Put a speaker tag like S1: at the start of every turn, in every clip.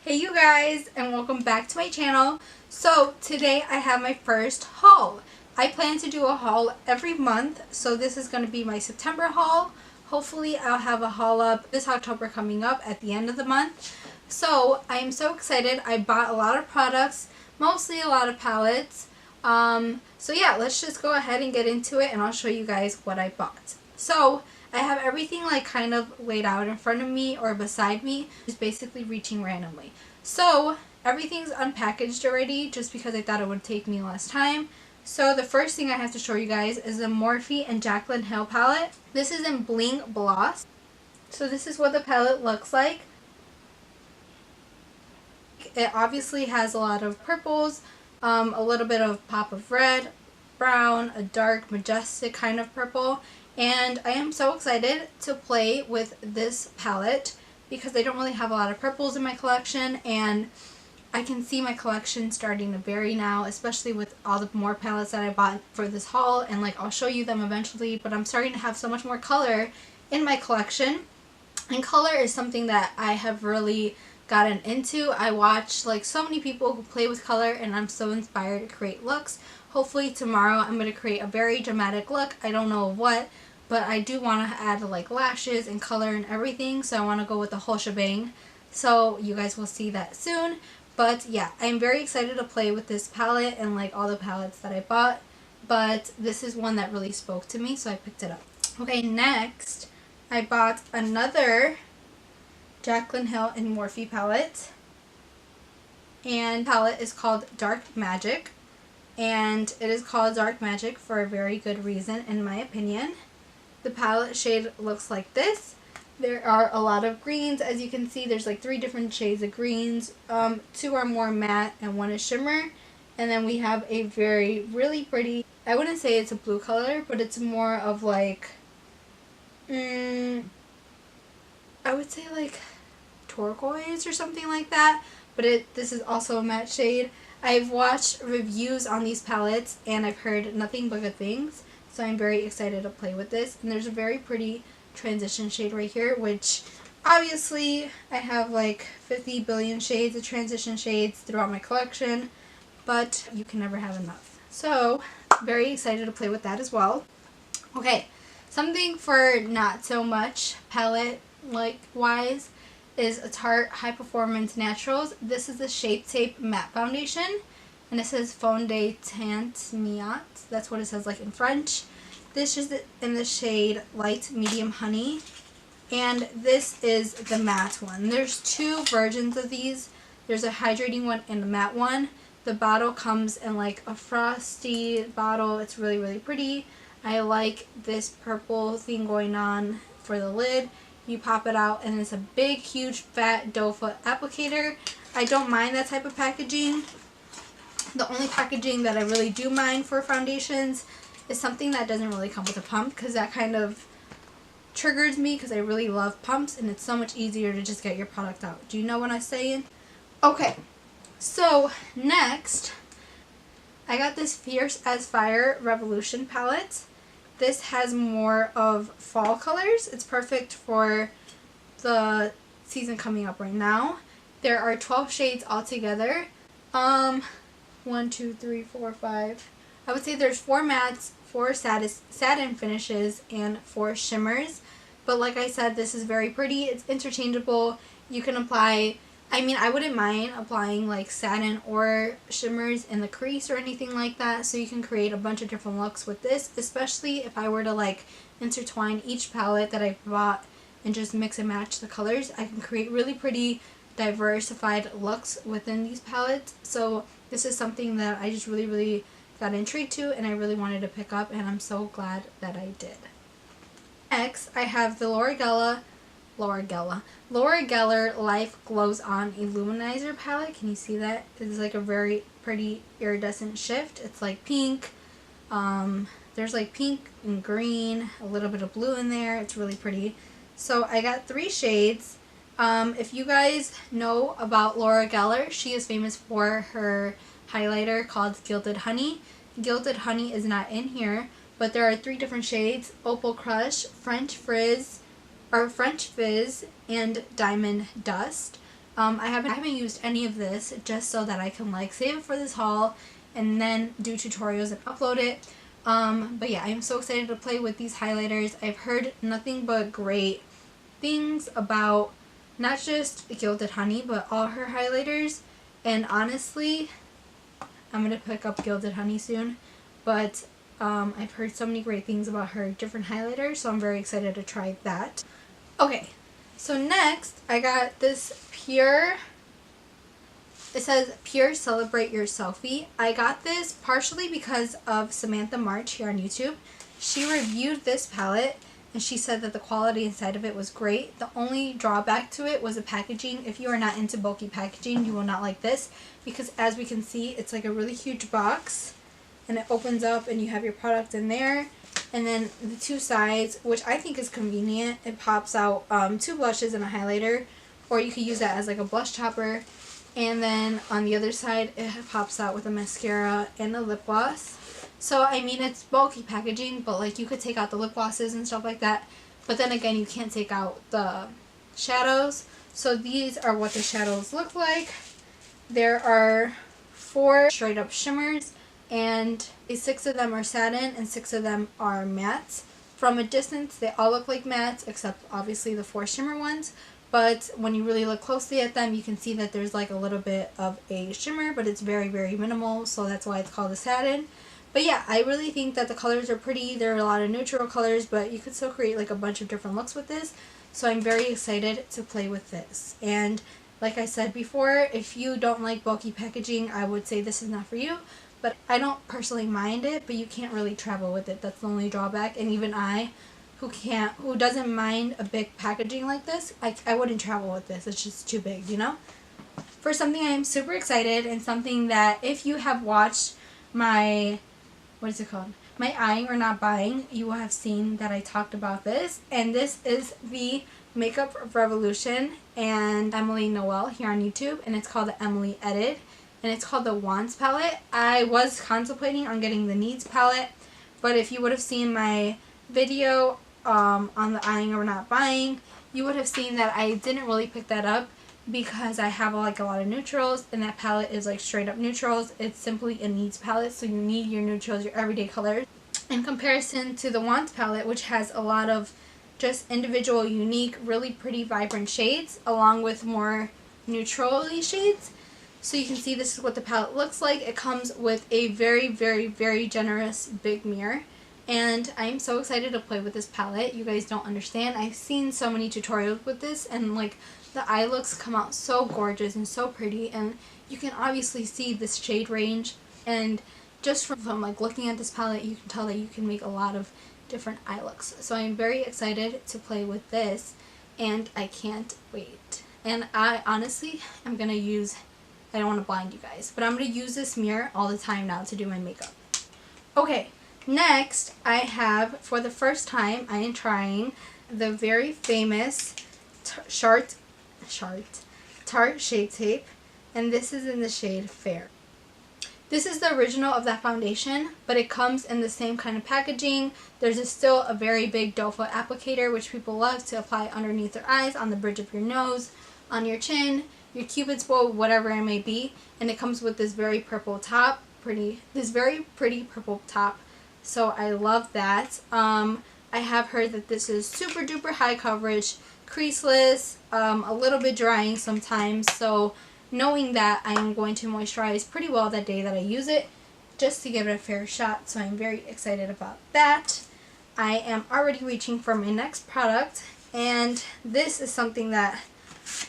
S1: Hey you guys, and welcome back to my channel. So today I have my first haul. I plan to do a haul every month, so this is going to be my September haul. Hopefully I'll have a haul up this October coming up at the end of the month. So I am so excited. I bought a lot of products, mostly a lot of palettes. So yeah, let's just go ahead and get into it and I'll show you guys what I bought. So I have everything like kind of laid out in front of me or beside me, just basically reaching randomly. So everything's unpackaged already just because I thought it would take me less time. So the first thing I have to show you guys is the Morphe and Jaclyn Hill palette. This is in Bling Gloss. So this is what the palette looks like. It obviously has a lot of purples, a little bit of pop of red, brown, a dark majestic kind of purple. And I am so excited to play with this palette because I don't really have a lot of purples in my collection, and I can see my collection starting to vary now, especially with all the more palettes that I bought for this haul, and like I'll show you them eventually, but I'm starting to have so much more color in my collection. And color is something that I have really gotten into. I watch like so many people who play with color and I'm so inspired to create looks. Hopefully tomorrow I'm going to create a very dramatic look. I don't know what, but I do want to add like lashes and color and everything, so I want to go with the whole shebang. So you guys will see that soon. But yeah, I'm very excited to play with this palette and like all the palettes that I bought, but this is one that really spoke to me, so I picked it up. Okay, next I bought another Jaclyn Hill and Morphe palette, and palette is called Dark Magic, and it is called Dark Magic for a very good reason in my opinion. The palette shade looks like this. There are a lot of greens. As you can see, there's like 3 different shades of greens. 2 are more matte and 1 is shimmer. And then we have a really pretty, I wouldn't say it's a blue color, but it's more of like, I would say like turquoise or something like that. But this is also a matte shade. I've watched reviews on these palettes and I've heard nothing but good things. So I'm very excited to play with this. And there's a very pretty transition shade right here, which obviously I have like 50 billion shades of transition shades throughout my collection, but you can never have enough. So very excited to play with that as well. Okay, something for not so much palette like wise is a Tarte High Performance Naturals. This is the Shape Tape Matte Foundation, and it says Fondé Teint Miat. That's what it says like in French. This is in the shade Light Medium Honey, and this is the matte one. There's 2 versions of these. There's a hydrating one and a matte one. The bottle comes in like a frosty bottle. It's really pretty. I like this purple thing going on for the lid. You pop it out and it's a big huge fat doe foot applicator. I don't mind that type of packaging. The only packaging that I really do mind for foundations is something that doesn't really come with a pump, because that kind of triggers me because I really love pumps and it's so much easier to just get your product out. Do you know what I'm saying? Okay, so next I got this Fierce as Fire Revolution palette. This has more of fall colors. It's perfect for the season coming up right now. There are 12 shades altogether. 1, 2, 3, 4, 5. I would say there's 4 mattes, 4 satin finishes, and 4 shimmers. But like I said, this is very pretty. It's interchangeable. You can apply, I mean, I wouldn't mind applying like satin or shimmers in the crease or anything like that. So you can create a bunch of different looks with this, especially if I were to like intertwine each palette that I bought and just mix and match the colors. I can create really pretty diversified looks within these palettes. So this is something that I just really got intrigued to and I really wanted to pick up, and I'm so glad that I did. Next, I have the Laura Geller Life Glows On Illuminizer palette. Can you see that? It's like a very pretty iridescent shift. It's like pink. There's like pink and green, a little bit of blue in there. It's really pretty. So I got 3 shades. If you guys know about Laura Geller, she is famous for her highlighter called Gilded Honey. Gilded Honey is not in here, but there are 3 different shades: Opal Crush, French Frizz, and Diamond Dust. I haven't used any of this just so that I can like save it for this haul and then do tutorials and upload it. But yeah, I'm so excited to play with these highlighters. I've heard nothing but great things about not just Gilded Honey, but all her highlighters. And honestly, I'm going to pick up Gilded Honey soon. But I've heard so many great things about her different highlighters, so I'm very excited to try that. Okay, so next I got this Pure, it says Pure Celebrate Your Selfie. I got this partially because of Samantha March here on YouTube. She reviewed this palette and she said that the quality inside of it was great. The only drawback to it was the packaging. If you are not into bulky packaging, you will not like this, because as we can see, it's like a really huge box and it opens up and you have your product in there. And then the two sides, which I think is convenient, it pops out 2 blushes and a highlighter, or you could use that as like a blush topper. And then on the other side, it pops out with a mascara and a lip gloss. So, I mean, it's bulky packaging, but like you could take out the lip glosses and stuff like that. But then again, you can't take out the shadows. So these are what the shadows look like. There are 4 straight up shimmers, and 6 of them are satin and 6 of them are mattes. From a distance, they all look like mattes, except obviously the 4 shimmer ones. But when you really look closely at them, you can see that there's like a little bit of a shimmer, but it's very, very minimal, so that's why it's called a satin. But yeah, I really think that the colors are pretty. There are a lot of neutral colors, but you could still create like a bunch of different looks with this. So I'm very excited to play with this. And like I said before, if you don't like bulky packaging, I would say this is not for you. But I don't personally mind it, but you can't really travel with it. That's the only drawback. And even I, who doesn't mind a big packaging like this, I wouldn't travel with this. It's just too big, you know? For something I'm super excited, and something that if you have watched my, what is it called? My Eyeing or Not Buying, you will have seen that I talked about this. And this is the Makeup Revolution and Emily Noel here on YouTube, and it's called the Emily Edit, and it's called the Wands palette. I was contemplating on getting the Needs palette, but if you would have seen my video on the Eyeing or Not Buying, you would have seen that I didn't really pick that up because I have like a lot of neutrals, and that palette is like straight up neutrals. It's simply a Needs palette, so you need your neutrals, your everyday colors, in comparison to the Wands palette, which has a lot of just individual, unique, really pretty, vibrant shades, along with more neutral-y shades. So you can see this is what the palette looks like. It comes with a very, very, very generous big mirror. And I'm so excited to play with this palette. You guys don't understand. I've seen so many tutorials with this, and like the eye looks come out so gorgeous and so pretty. And you can obviously see this shade range. And just from like looking at this palette, you can tell that you can make a lot of different eye looks. So I'm very excited to play with this, and I can't wait. And I honestly am going to use, I don't want to blind you guys, but I'm going to use this mirror all the time now to do my makeup. Okay, next I have, for the first time, I am trying the very famous Tarte Shade Tape, and this is in the shade Fair. This is the original of that foundation, but it comes in the same kind of packaging. There's still a very big doe foot applicator, which people love to apply underneath their eyes, on the bridge of your nose, on your chin, your cupid's bow, whatever it may be. And it comes with this very purple top, this very pretty purple top. So I love that. I have heard that this is super duper high coverage, creaseless, a little bit drying sometimes. So knowing that, I am going to moisturize pretty well that day that I use it, just to give it a fair shot. So I'm very excited about that. I am already reaching for my next product, and this is something that,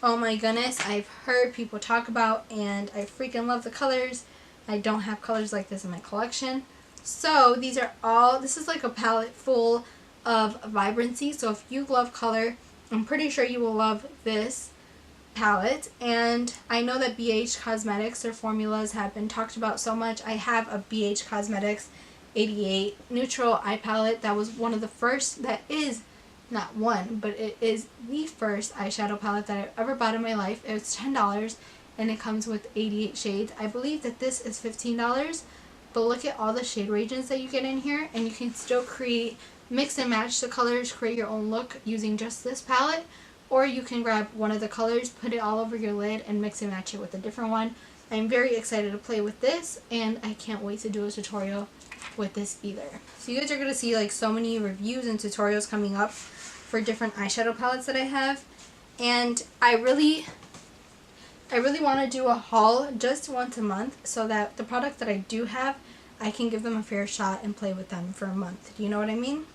S1: oh my goodness, I've heard people talk about, and I freaking love the colors. I don't have colors like this in my collection. So these are all, this is like a palette full of vibrancy. So if you love color, I'm pretty sure you will love this palette. And I know that BH Cosmetics, their formulas have been talked about so much. I have a BH Cosmetics 88 neutral eye palette that was one of the first, that is not one, but it is the first eyeshadow palette that I've ever bought in my life. It's $10 and it comes with 88 shades. I believe that this is $15, but look at all the shade ranges that you get in here, and you can still create, mix and match the colors, create your own look using just this palette. or you can grab one of the colors, put it all over your lid, and mix and match it with a different one. I'm very excited to play with this, and I can't wait to do a tutorial with this either. So you guys are going to see like so many reviews and tutorials coming up for different eyeshadow palettes that I have. And I really want to do a haul just once a month so that the products that I do have, I can give them a fair shot and play with them for a month. Do you know what I mean?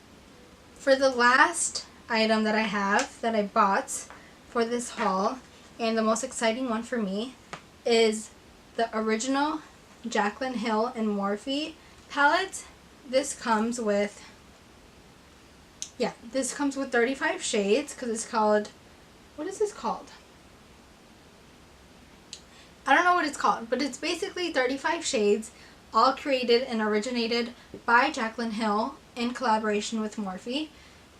S1: For the last item that I have that I bought for this haul, and the most exciting one for me, is the original Jaclyn Hill and Morphe palette. This comes with 35 shades because it's called, what is this called? I don't know what it's called, but it's basically 35 shades, all created and originated by Jaclyn Hill in collaboration with Morphe.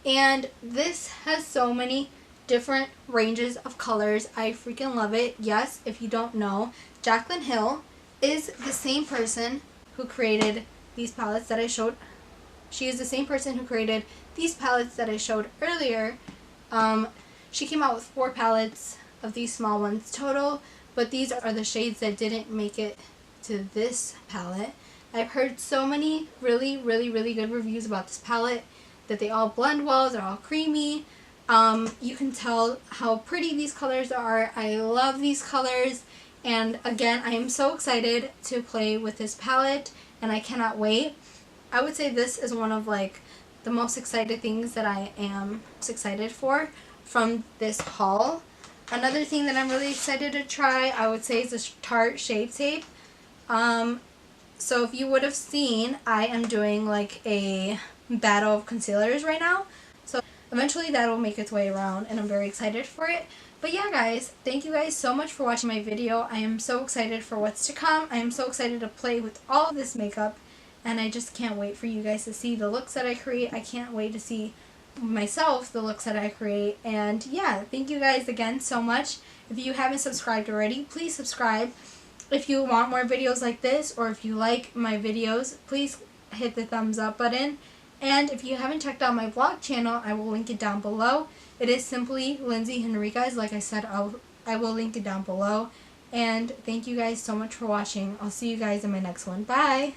S1: And this has so many different ranges of colors. I freaking love it. Yes, if you don't know, Jaclyn Hill is the same person who created these palettes that I showed. She is the same person who created these palettes that I showed earlier. She came out with 4 palettes of these small ones total, but these are the shades that didn't make it to this palette. I've heard so many really good reviews about this palette, that they all blend well, they're all creamy. You can tell how pretty these colors are. I love these colors, and again, I am so excited to play with this palette, and I cannot wait. I would say this is one of like the most excited things that I am excited for from this haul. Another thing that I'm really excited to try, I would say, is the Tarte Shape Tape. So if you would have seen, I am doing like a battle of concealers right now. So eventually that will make its way around, and I'm very excited for it. But yeah, guys, thank you guys so much for watching my video. I am so excited for what's to come. I am so excited to play with all of this makeup, and I just can't wait for you guys to see the looks that I create. I can't wait to see myself the looks that I create. And yeah, thank you guys again so much. If you haven't subscribed already, please subscribe. If you want more videos like this, or if you like my videos, please hit the thumbs up button. And if you haven't checked out my vlog channel, I will link it down below. It is simply Lindsay Henriquez. Like I said, I will link it down below. And thank you guys so much for watching. I'll see you guys in my next one. Bye!